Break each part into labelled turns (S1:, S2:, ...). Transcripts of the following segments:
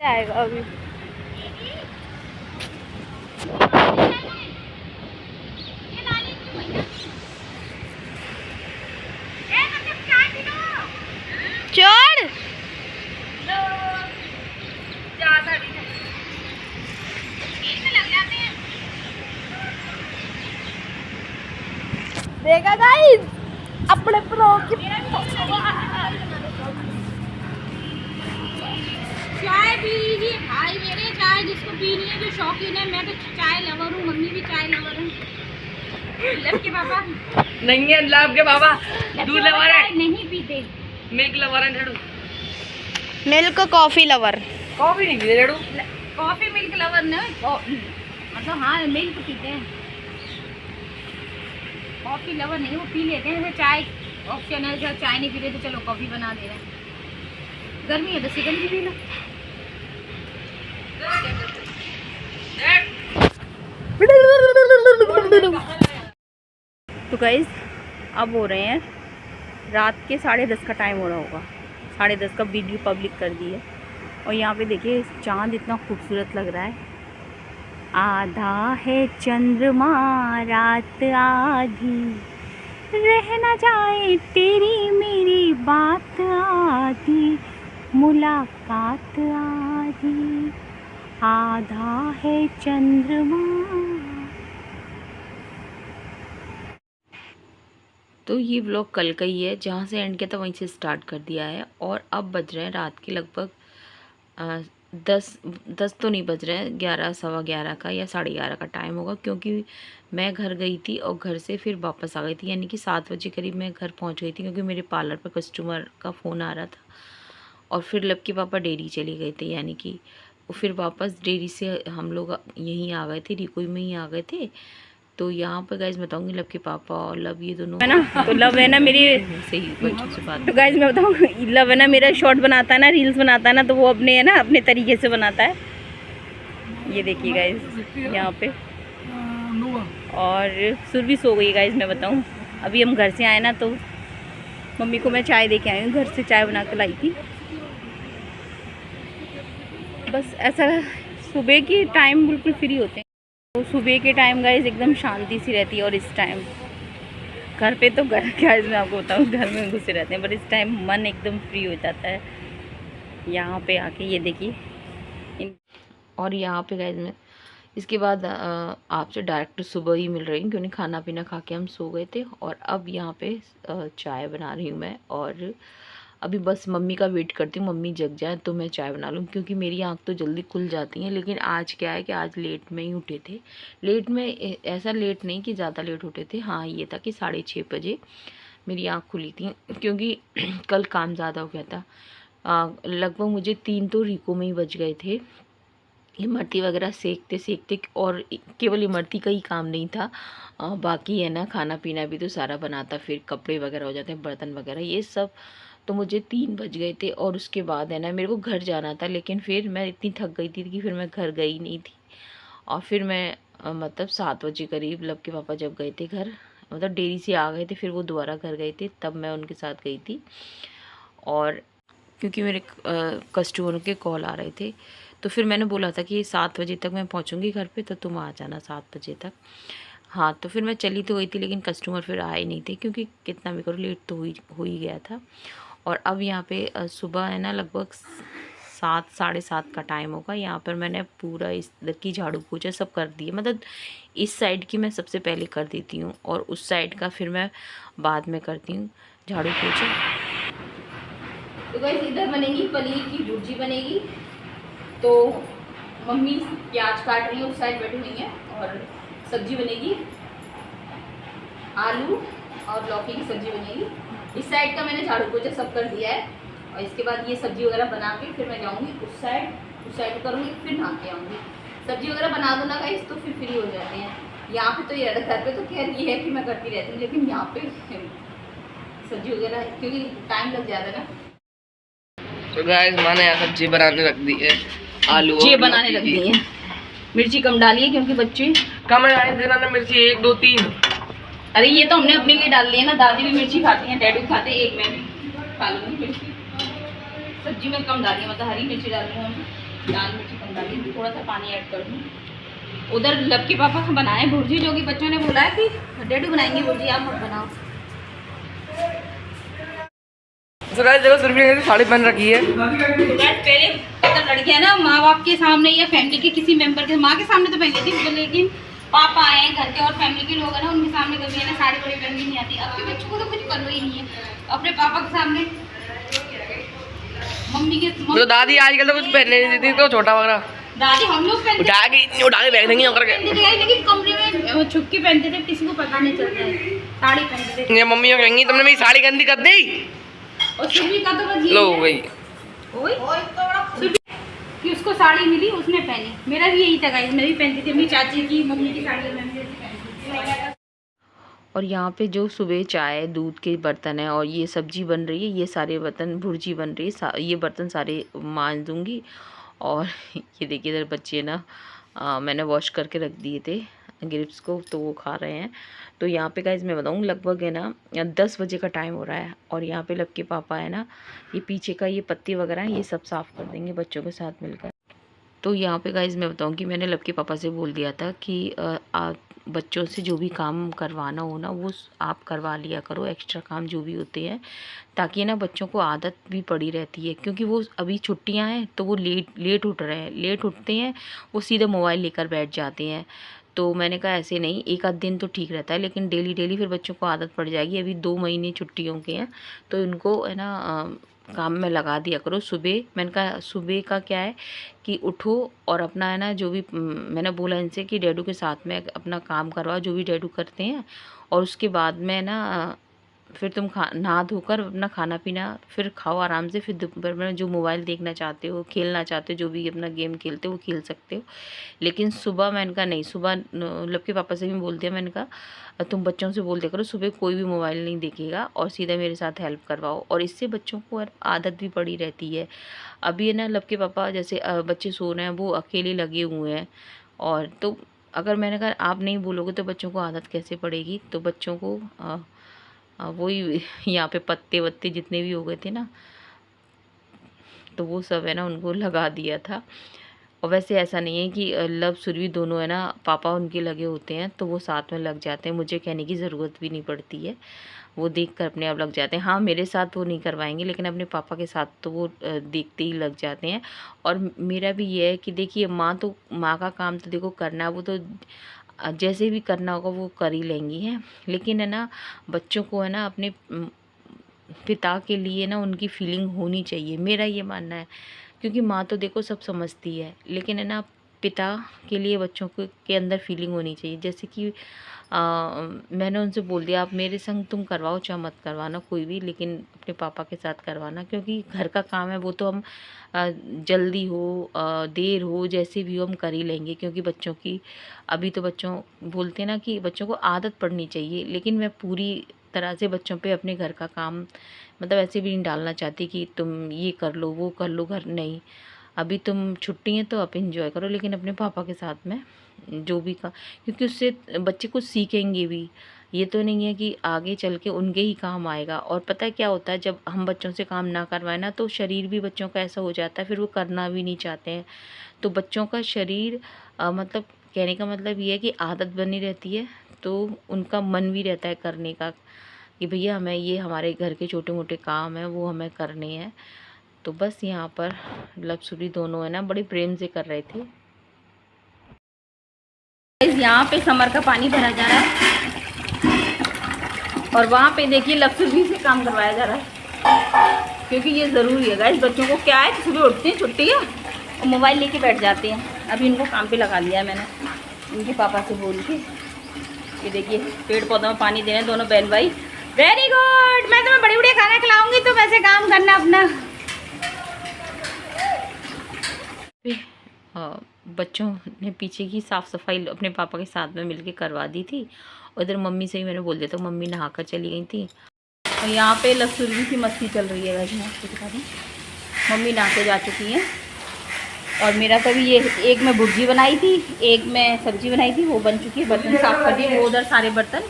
S1: आएगा अभी। चढ़ देखा गाइस अपने प्रो की
S2: चाय पी लीजिए भाई मेरे, चाय जिसको पीनी है, जो शौकीन है। मैं तो चाय लवर हूँ, मम्मी भी चाय लवर है। लव के पापा
S3: नहीं है, लव के पापा दूध लवर है,
S2: नहीं पीते।
S3: मिल्क लवर है डैडू,
S1: मिल्क कॉफी लवर।
S3: कॉफी नहीं पीते डैडू।
S2: कॉफी मिल्क लवर न, मतलब हाँ मिल्क पीते हैं, कॉफी लवर नहीं। वो पी लेते हैं, जैसे चाय ऑप्शन है, जब चाय नहीं पी रहे तो चलो कॉफी बना दे रहे हैं। गर्मी है तो सिकंजी पी लो।
S1: तो गाइस अब हो रहे हैं रात के 10:30 का टाइम हो रहा होगा, 10:30 का वीडियो पब्लिक कर दी है। और यहाँ पे देखिए चांद इतना खूबसूरत लग रहा है। आधा है चंद्रमा रात आधी, रह न जाए तेरी मेरी बात आधी, मुलाकात आधी, आधा है चंद्रमा। तो ये व्लॉग कल का ही है, जहाँ से एंड किया था वहीं से स्टार्ट कर दिया है। और अब बज रहे हैं रात के लगभग 10 तो नहीं बज रहे हैं, 11 सवा 11 का या 11:30 का टाइम होगा, क्योंकि मैं घर गई थी और घर से फिर वापस आ गई थी। यानी कि 7 बजे करीब मैं घर पहुंच गई थी, क्योंकि मेरे पार्लर पर कस्टमर का फ़ोन आ रहा था। और फिर लब के पापा डेयरी चले गए थे, यानी कि फिर वापस डेयरी से हम लोग यहीं आ गए थे, रिकोई में ही आ गए थे। तो यहाँ पर गाइज बताऊँगी लब के पापा और लब ये दोनों है ना। तो लब है ना मेरी सही बच्चों से बात। तो गाइज मैं बताऊँ, लब है ना मेरा शॉर्ट बनाता है ना, रील्स बनाता है ना, तो वो अपने है ना अपने तरीके से बनाता है। ये देखिए गाइज यहाँ पे। और सुर भी सो गई गाइज। मैं बताऊँ अभी हम घर से आए ना, तो मम्मी को मैं चाय दे के आई हूँ, घर से चाय बना के लाई थी। बस ऐसा सुबह की टाइम बिल्कुल फ्री होते हैं। तो सुबह के टाइम गाइज एकदम शांति सी रहती है। और इस टाइम घर पे तो घर गाइज मैं आपको बताऊँ घर में घुसे रहते हैं, बट इस टाइम मन एकदम फ्री हो जाता है यहाँ पे आके। ये देखिए। और यहाँ पे गाइज मैं इसके बाद आपसे डायरेक्ट सुबह ही मिल रही हूँ, क्योंकि खाना पीना खा के हम सो गए थे। और अब यहाँ पे चाय बना रही हूँ मैं। और अभी बस मम्मी का वेट करती हूँ, मम्मी जग जाए तो मैं चाय बना लूँ, क्योंकि मेरी आँख तो जल्दी खुल जाती है। लेकिन आज क्या है कि आज लेट में ही उठे थे। लेट में ऐसा लेट नहीं कि ज़्यादा लेट उठे थे, हाँ ये था कि 6:30 बजे मेरी आँख खुली थी, क्योंकि कल काम ज़्यादा हो गया था। लगभग मुझे 3 तो रिको में ही बज गए थे, इमरती वगैरह सेकते सेकते। और केवल इमरती का ही काम नहीं था, बाकी है ना खाना पीना भी तो सारा बनाता, फिर कपड़े वगैरह हो जाते हैं, बर्तन वगैरह ये सब। तो मुझे 3 बज गए थे। और उसके बाद है ना मेरे को घर जाना था, लेकिन फिर मैं इतनी थक गई थी कि फिर मैं घर गई नहीं थी। और फिर मैं मतलब 7 बजे करीब लब के पापा जब गए थे घर, मतलब डेयरी से आ गए थे, फिर वो दोबारा घर गए थे, तब मैं उनके साथ गई थी। और क्योंकि मेरे कस्टमरों के कॉल आ रहे थे, तो फिर मैंने बोला था कि 7 बजे तक मैं पहुंचूंगी घर पे, तो तुम आ जाना 7 बजे तक। हाँ तो फिर मैं चली तो गई थी, लेकिन कस्टमर फिर आए नहीं थे, क्योंकि कितना भी करो लेट तो हो ही गया था। और अब यहाँ पे सुबह है ना लगभग 7 7:30 का टाइम होगा। यहाँ पर मैंने पूरा इस की झाड़ू पोछा सब कर दिए, मतलब इस साइड की मैं सबसे पहले कर देती हूँ, और उस साइड का फिर मैं बाद में करती हूँ झाड़ू पोछा। तो गाइस इधर बनेगी पनीर की भुर्जी बनेगी। तो मम्मी प्याज काट रही है, उस साइड बैठी हुई है। और सब्जी बनेगी, आलू और लौकी की सब्जी बनेगी। इस साइड का मैंने झाड़ू पोछा सब कर दिया है। और इसके बाद ये सब्जी वगैरह बना के फिर मैं जाऊंगी उस साइड करूँगी, फिर नहा के आऊँगी। सब्जी वगैरह बना दो ना गाइस तो फिर फ्री हो जाते हैं। यहाँ पे तो ये घर पे तो खैर ये है कि मैं करती रहती हूँ, लेकिन यहाँ पे सब्जी वगैरह क्योंकि टाइम लग जाता है ना।
S3: तो गाइस मैंने यहाँ सब्जी बनाने रख दी है, आलू
S1: ये बनाने रख दी है। मिर्ची कम डाली है क्योंकि बच्चे
S3: कम है देना मिर्ची 1 2 3।
S1: अरे ये तो हमने अपने लिए डाल ली है ना, दादी भी मिर्ची खाती हैं, डैडी खाते हैं, एक मैं भी खा लूँगी मिर्ची। सब्जी में कम डाली है, मतलब हरी मिर्ची डाली हूँ।
S2: लाल मिर्ची कम डाली, थोड़ा सा पानी ऐड कर दूँ। उधर लब के पापा बनाए भुर्जी, जो कि बच्चों ने बोला है कि डैडू बनाएंगे भुर्जी, आप मत बनाओ।
S3: तो गाइस देखो सुरभि ने साड़ी पहन रखी है।
S2: तो गाइस पहले मतलब लड़कियां ना माँ बाप के सामने या फैमिली के किसी मेंबर के, माँ के सामने तो पहन लेती थी, लेकिन पापा आए घर के और फैमिली के लोग हैं ना, उनके सामने कभी है ना साड़ी वाड़ी पहननी नहीं आती। अब के बच्चों को तो कुछ करना ही नहीं है अपने पापा के सामने, मम्मी के।
S3: तो दादी आजकल तो कुछ पहनने नहीं देती, तो छोटा वगैरह
S2: दादी हम लोग पहनते
S3: उठा के बैठ देंगे करके,
S2: लेकिन कमरे में छुप के पहनते थे, किसी को पता नहीं चलता है। साड़ी पहनते थे।
S3: ये मम्मी कहेंगी तुमने मेरी साड़ी गंदी कर दी।
S2: और सुरभि का तो बस
S3: लो गई
S2: कि उसको साड़ी मिली उसने पहनी। मेरा भी यही था गाइस, मैं भी पहनती थी अपनी चाची की मम्मी की साड़ी, मैं भी ऐसी पहनती थी।
S1: और यहाँ पे जो सुबह चाय दूध के बर्तन है और ये सब्जी बन रही है, ये सारे बर्तन भुर्जी बन रही है, ये बर्तन सारे मांज दूँगी। और ये देखिए इधर बच्चे ना मैंने वॉश करके रख दिए थे ग्रेप्स को, तो वो खा रहे हैं। तो यहाँ पे गाइस मैं बताऊँ लगभग है ना 10 बजे का टाइम हो रहा है, और यहाँ पे लब के पापा है ना, ये पीछे का ये पत्ती वगैरह है ये सब साफ़ कर देंगे बच्चों के साथ मिलकर। तो यहाँ पे गाइस मैं बताऊँ कि मैंने लब के पापा से बोल दिया था कि आप बच्चों से जो भी काम करवाना हो ना वो आप करवा लिया करो, एक्स्ट्रा काम जो भी होते हैं, ताकि ना बच्चों को आदत भी पड़ी रहती है। क्योंकि वो अभी छुट्टियां हैं तो वो लेट उठ रहे हैं, लेट उठते हैं, वो सीधे मोबाइल लेकर बैठ जाते हैं। तो मैंने कहा ऐसे नहीं, एक आध दिन तो ठीक रहता है, लेकिन डेली फिर बच्चों को आदत पड़ जाएगी। अभी 2 महीने छुट्टियों के हैं तो इनको है ना काम में लगा दिया करो। सुबह मैंने कहा सुबह का क्या है कि उठो और अपना है ना जो भी मैंने बोला इनसे कि डैडू के साथ में अपना काम करवाओ जो भी डैडू करते हैं, और उसके बाद में ना फिर तुम नहा धोकर अपना खाना पीना फिर खाओ आराम से। फिर दोपहर में जो मोबाइल देखना चाहते हो, खेलना चाहते हो, जो भी अपना गेम खेलते हो वो खेल सकते हो। लेकिन सुबह मैंने कहा नहीं, सुबह लब के पापा से भी बोल दिया, मैंने कहा तुम बच्चों से बोल दिया करो सुबह कोई भी मोबाइल नहीं देखेगा और सीधा मेरे साथ हेल्प करवाओ, और इससे बच्चों को आदत भी पड़ी रहती है। अभी है ना लब के पापा जैसे बच्चे सो रहे हैं वो अकेले लगे हुए हैं, और तो अगर मैंने कहा आप नहीं बोलोगे तो बच्चों को आदत कैसे पड़ेगी। तो बच्चों को वही यहाँ पे पत्ते वत्ते जितने भी हो गए थे ना, तो वो सब है ना उनको लगा दिया था। और वैसे ऐसा नहीं है कि लब सुरभि दोनों है ना पापा उनके लगे होते हैं तो वो साथ में लग जाते हैं, मुझे कहने की ज़रूरत भी नहीं पड़ती है, वो देखकर अपने आप लग जाते हैं। हाँ मेरे साथ वो नहीं करवाएंगे, लेकिन अपने पापा के साथ तो वो देखते ही लग जाते हैं। और मेरा भी ये है कि देखिए माँ का काम तो देखो करना, वो तो जैसे भी करना होगा वो कर ही लेंगी हैं, लेकिन है ना बच्चों को है ना अपने पिता के लिए ना उनकी फीलिंग होनी चाहिए, मेरा ये मानना है। क्योंकि माँ तो देखो सब समझती है, लेकिन है ना पिता के लिए बच्चों के अंदर फीलिंग होनी चाहिए। जैसे कि मैंने उनसे बोल दिया आप मेरे संग तुम करवाओ चाहे मत करवाना कोई भी, लेकिन अपने पापा के साथ करवाना, क्योंकि घर का काम है वो तो हम जल्दी हो देर हो जैसे भी हो हम कर ही लेंगे। क्योंकि बच्चों की अभी तो बच्चों बोलते हैं ना कि बच्चों को आदत पड़नी चाहिए, लेकिन मैं पूरी तरह से बच्चों पे अपने घर का काम मतलब ऐसे भी नहीं डालना चाहती कि तुम ये कर लो वो कर लो, घर नहीं, अभी तुम छुट्टी हैं तो आप इंजॉय करो, लेकिन अपने पापा के साथ में जो भी का, क्योंकि उससे बच्चे कुछ सीखेंगे भी। ये तो नहीं है कि आगे चल के उनके ही काम आएगा। और पता है क्या होता है जब हम बच्चों से काम ना करवाएं ना तो शरीर भी बच्चों का ऐसा हो जाता है, फिर वो करना भी नहीं चाहते हैं। तो बच्चों का शरीर मतलब कहने का मतलब ये है कि आदत बनी रहती है, तो उनका मन भी रहता है करने का कि भैया हमें ये हमारे घर के छोटे मोटे काम हैं वो हमें करने हैं। तो बस यहाँ पर लब सुरभि दोनों है ना बड़े प्रेम से कर रहे थे।
S2: यहाँ पे समर का पानी भरा जा रहा है और वहाँ पे देखिए लब सुरभि से काम करवाया जा रहा है, क्योंकि ये ज़रूरी है गाइस। बच्चों को क्या है कि सुबह उठते हैं छुट्टी है और मोबाइल लेके बैठ जाते हैं। अभी इनको काम पे लगा लिया है मैंने इनके पापा से बोल के। ये देखिए पेड़ पौधों में पानी दे रहे हैं दोनों बहन भाई। वेरी गुड, मैं तुम्हें बड़ी बड़ी खाना खिलाऊंगी तो वैसे काम करना अपना।
S1: बच्चों ने पीछे की साफ़ सफाई अपने पापा के साथ में मिलके करवा दी थी, और इधर मम्मी से ही मैंने बोल दिया था, मम्मी नहाकर चली गई थी। और यहाँ पे लब सुरभि की मस्ती चल रही है वैसे आपको दिखा दूँ। मम्मी नहा के जा चुकी हैं और मेरा कभी ये एक मैं भुर्जी बनाई थी, एक मैं सब्जी बनाई थी, वो बन चुकी है। बर्तन साफ़ कर दिए, वो उधर सारे बर्तन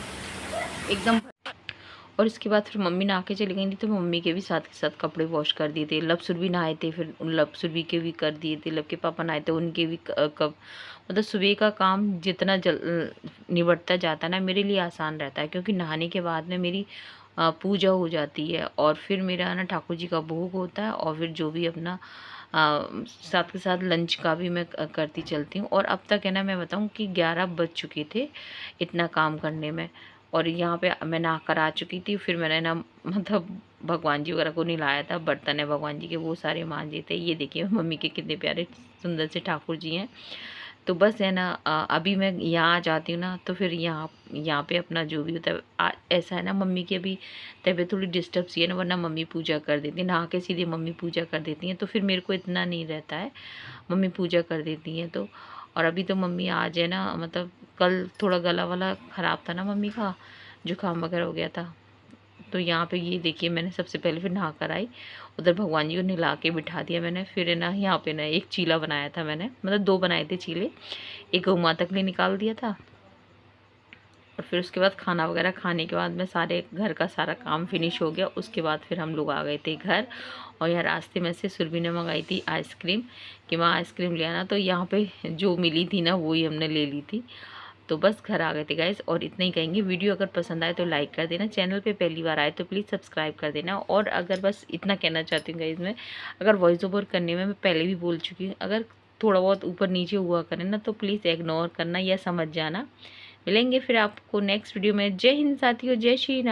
S1: एकदम। और इसके बाद फिर मम्मी नहा के चली गई थी, तो मम्मी के भी साथ के साथ कपड़े वॉश कर दिए थे। लपसुर भी नहाए थे, फिर लपसुर भी के भी कर दिए थे। लब के पापा नहाए थे, उनके भी कब मतलब सुबह का काम जितना निबटता जाता है ना, मेरे लिए आसान रहता है, क्योंकि नहाने के बाद में मेरी पूजा हो जाती है और फिर मेरा ना ठाकुर जी का भोग होता है, और फिर जो भी अपना साथ के साथ लंच का भी मैं करती चलती हूँ। और अब तक है ना, मैं बताऊँ कि 11 बज चुके थे इतना काम करने में, और यहाँ पे मैं नहा कर आ चुकी थी। फिर मैंने ना मतलब भगवान जी वगैरह को नहलाया था, बर्तन है भगवान जी के वो सारे मांजे थे। ये देखिए मम्मी के कितने प्यारे सुंदर से ठाकुर जी हैं। तो बस है ना, अभी मैं यहाँ आ जाती हूँ ना, तो फिर यहाँ पे अपना जो भी होता है ऐसा है ना, मम्मी की अभी तबीयत थोड़ी डिस्टर्ब सी है ना, वरना मम्मी पूजा कर देती है, नहा के सीधे मम्मी पूजा कर देती हैं, तो फिर मेरे को इतना नहीं रहता है, मम्मी पूजा कर देती हैं तो। और अभी तो मम्मी आज है ना, मतलब कल थोड़ा गला वाला ख़राब था ना मम्मी का, जुकाम वगैरह हो गया था। तो यहाँ पे ये देखिए, मैंने सबसे पहले फिर नहा कर आई, उधर भगवान जी को नहला के बिठा दिया मैंने। फिर है ना, यहाँ पे ना एक चीला बनाया था मैंने, मतलब 2 बनाए थे चीले, एक गौ माता के लिए निकाल दिया था। और फिर उसके बाद खाना वगैरह खाने के बाद में सारे घर का सारा काम फिनिश हो गया। उसके बाद फिर हम लोग आ गए थे घर। और यहाँ रास्ते में से सुरभि ने मंगाई थी आइसक्रीम, कि माँ आइसक्रीम ले आना, तो यहाँ पे जो मिली थी ना वही हमने ले ली थी। तो बस घर आ गए थे गाइस, और इतना ही कहेंगे। वीडियो अगर पसंद आए तो लाइक कर देना, चैनल पे पहली बार आए तो प्लीज़ सब्सक्राइब कर देना। और अगर बस इतना कहना चाहती हूँ गाइस, मैं अगर वॉइस ओवर करने में, मैं पहले भी बोल चुकी हूँ, अगर थोड़ा बहुत ऊपर नीचे हुआ करें ना, तो प्लीज़ इग्नोर करना या समझ जाना। मिलेंगे फिर आपको नेक्स्ट वीडियो में। जय हिंद साथियों, जय श्री राम।